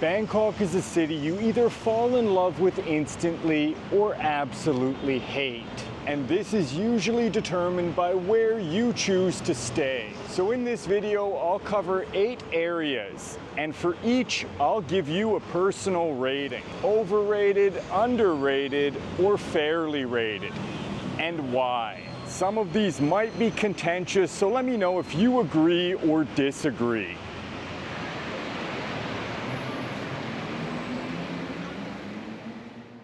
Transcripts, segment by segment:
Bangkok is a city you either fall in love with instantly or absolutely hate. And this is usually determined by where you choose to stay. So in this video, I'll cover 8 areas, and for each, I'll give you a personal rating. Overrated, underrated, or fairly rated. And why. Some of these might be contentious, so let me know if you agree or disagree.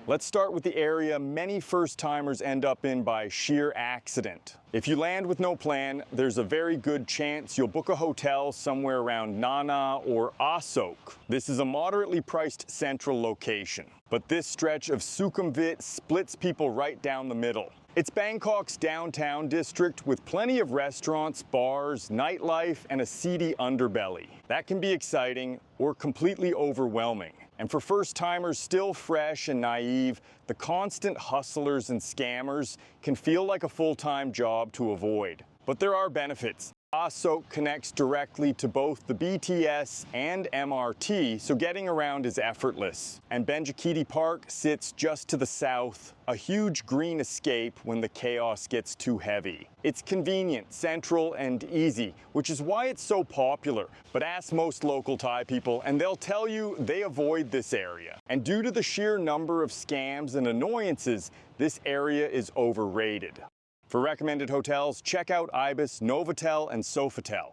Let's start with the area many first-timers end up in by sheer accident. If you land with no plan, there's a very good chance you'll book a hotel somewhere around Nana or Asok. This is a moderately priced central location, but this stretch of Sukhumvit splits people right down the middle. It's Bangkok's downtown district with plenty of restaurants, bars, nightlife, and a seedy underbelly. That can be exciting or completely overwhelming. And for first-timers still fresh and naive, the constant hustlers and scammers can feel like a full-time job to avoid. But there are benefits. Asok connects directly to both the BTS and MRT, so getting around is effortless. And Benjikiti Park sits just to the south, a huge green escape when the chaos gets too heavy. It's convenient, central, and easy, which is why it's so popular. But ask most local Thai people, and they'll tell you they avoid this area. And due to the sheer number of scams and annoyances, this area is overrated. For recommended hotels, check out Ibis, Novotel, and Sofitel.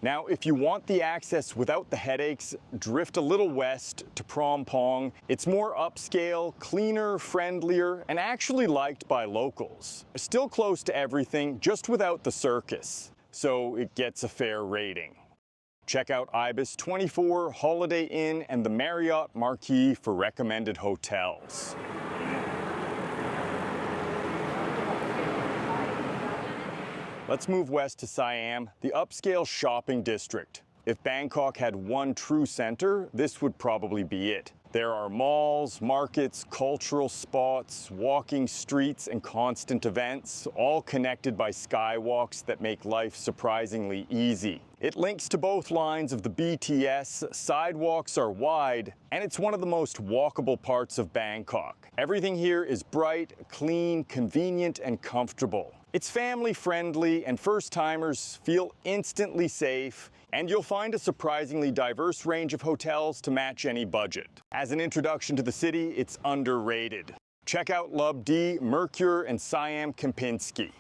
Now, if you want the access without the headaches, drift a little west to Phrom Phong. It's more upscale, cleaner, friendlier, and actually liked by locals. Still close to everything, just without the circus. So it gets a fair rating. Check out Ibis 24, Holiday Inn, and the Marriott Marquis for recommended hotels. Let's move west to Siam, the upscale shopping district. If Bangkok had one true center, this would probably be it. There are malls, markets, cultural spots, walking streets, and constant events, all connected by skywalks that make life surprisingly easy. It links to both lines of the BTS, sidewalks are wide, and it's one of the most walkable parts of Bangkok. Everything here is bright, clean, convenient, and comfortable. It's family-friendly, and first-timers feel instantly safe, and you'll find a surprisingly diverse range of hotels to match any budget. As an introduction to the city, it's underrated. Check out Lub D, Mercure, and Siam Kempinski.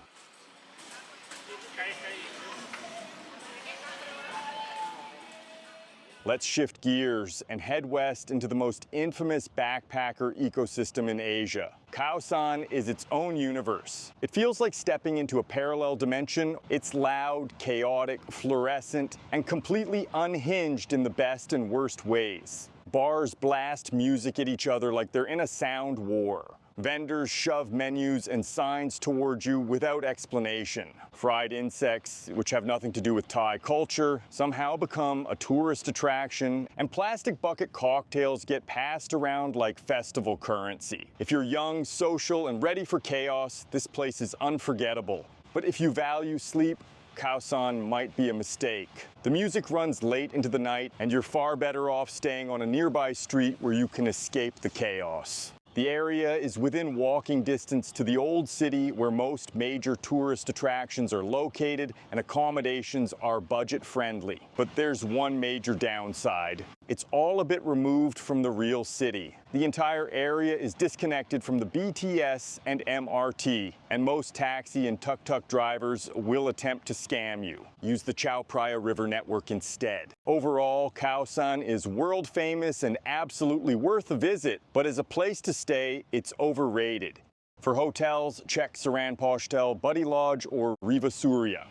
Let's shift gears and head west into the most infamous backpacker ecosystem in Asia. Khao San is its own universe. It feels like stepping into a parallel dimension. It's loud, chaotic, fluorescent, and completely unhinged in the best and worst ways. Bars blast music at each other like they're in a sound war. Vendors shove menus and signs towards you without explanation. Fried insects, which have nothing to do with Thai culture, somehow become a tourist attraction, and plastic bucket cocktails get passed around like festival currency. If you're young, social, and ready for chaos, this place is unforgettable. But if you value sleep, Khao San might be a mistake. The music runs late into the night, and you're far better off staying on a nearby street where you can escape the chaos. The area is within walking distance to the old city where most major tourist attractions are located and accommodations are budget-friendly. But there's one major downside. It's all a bit removed from the real city. The entire area is disconnected from the BTS and MRT, and most taxi and tuk-tuk drivers will attempt to scam you. Use the Chao Phraya River network instead. Overall, Khao San is world famous and absolutely worth a visit, but as a place to stay, it's overrated. For hotels, check Saran Poshtel, Buddy Lodge, or Riva Surya.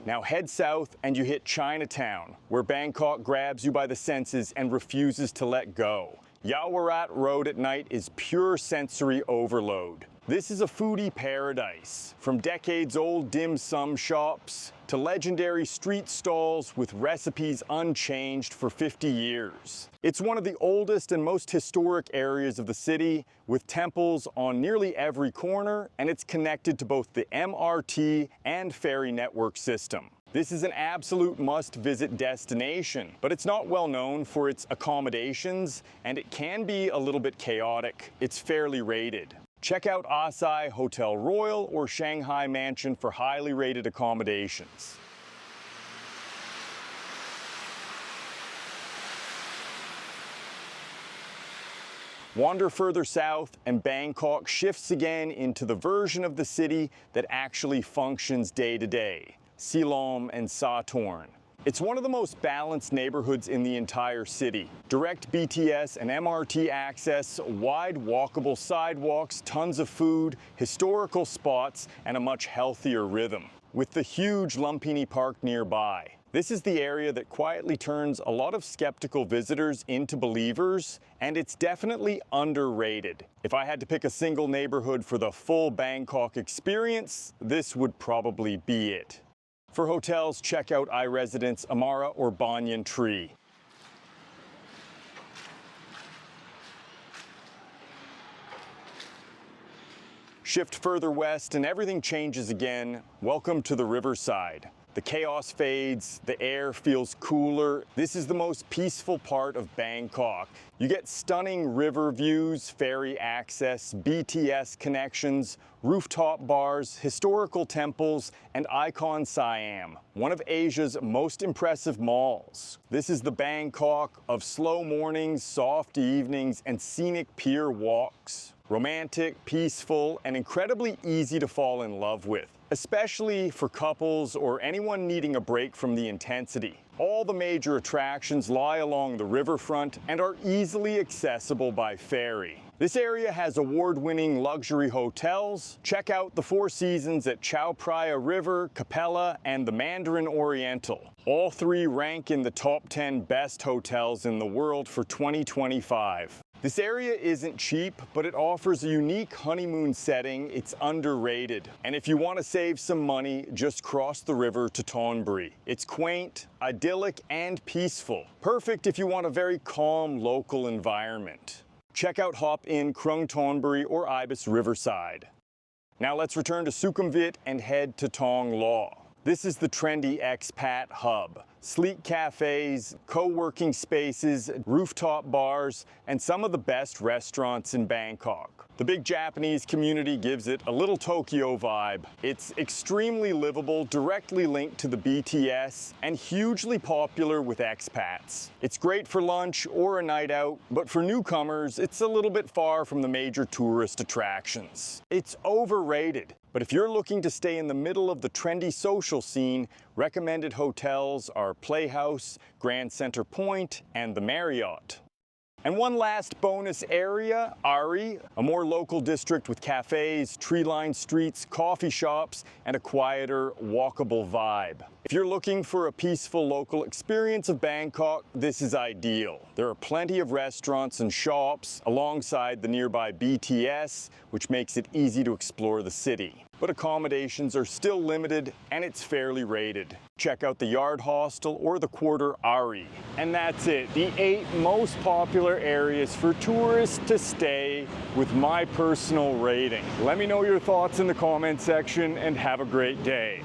Now head south and you hit Chinatown, where Bangkok grabs you by the senses and refuses to let go. Yaowarat Road at night is pure sensory overload. This is a foodie paradise, from decades-old dim sum shops to legendary street stalls with recipes unchanged for 50 years. It's one of the oldest and most historic areas of the city, with temples on nearly every corner, and it's connected to both the MRT and ferry network system. This is an absolute must-visit destination, but it's not well known for its accommodations, and it can be a little bit chaotic. It's fairly rated. Check out Asai Hotel Royal or Shanghai Mansion for highly rated accommodations. Wander further south and Bangkok shifts again into the version of the city that actually functions day to day, Silom and Sathorn. It's one of the most balanced neighborhoods in the entire city. Direct BTS and MRT access, wide walkable sidewalks, tons of food, historical spots, and a much healthier rhythm. With the huge Lumpini Park nearby. This is the area that quietly turns a lot of skeptical visitors into believers, and it's definitely underrated. If I had to pick a single neighborhood for the full Bangkok experience, this would probably be it. For hotels, check out iResidence, Amara, or Banyan Tree. Shift further west and everything changes again. Welcome to the Riverside. The chaos fades, the air feels cooler. This is the most peaceful part of Bangkok. You get stunning river views, ferry access, BTS connections, rooftop bars, historical temples, and Icon Siam, one of Asia's most impressive malls. This is the Bangkok of slow mornings, soft evenings, and scenic pier walks. Romantic, peaceful, and incredibly easy to fall in love with, especially for couples or anyone needing a break from the intensity. All the major attractions lie along the riverfront and are easily accessible by ferry. This area has award-winning luxury hotels. Check out the Four Seasons at Chao Phraya River, Capella, and the Mandarin Oriental. All three rank in the top 10 best hotels in the world for 2025. This area isn't cheap, but it offers a unique honeymoon setting. It's underrated. And if you want to save some money, just cross the river to Thonburi. It's quaint, idyllic, and peaceful. Perfect if you want a very calm local environment. Check out Hop Inn, Krung Thonburi, or Ibis Riverside. Now let's return to Sukhumvit and head to Thong Lo. This is the trendy expat hub. Sleek cafes, co-working spaces, rooftop bars, and some of the best restaurants in Bangkok. The big Japanese community gives it a little Tokyo vibe. It's extremely livable, directly linked to the BTS, and hugely popular with expats. It's great for lunch or a night out, but for newcomers, it's a little bit far from the major tourist attractions. It's overrated. But if you're looking to stay in the middle of the trendy social scene, recommended hotels are Playhouse, Grand Center Point, and the Marriott. And one last bonus area, Ari, a more local district with cafes, tree-lined streets, coffee shops, and a quieter, walkable vibe. If you're looking for a peaceful local experience of Bangkok, this is ideal. There are plenty of restaurants and shops alongside the nearby BTS, which makes it easy to explore the city. But accommodations are still limited and it's fairly rated. Check out the Yard Hostel or the Quarter Ari. And that's it, the 8 most popular areas for tourists to stay with my personal rating. Let me know your thoughts in the comment section and have a great day.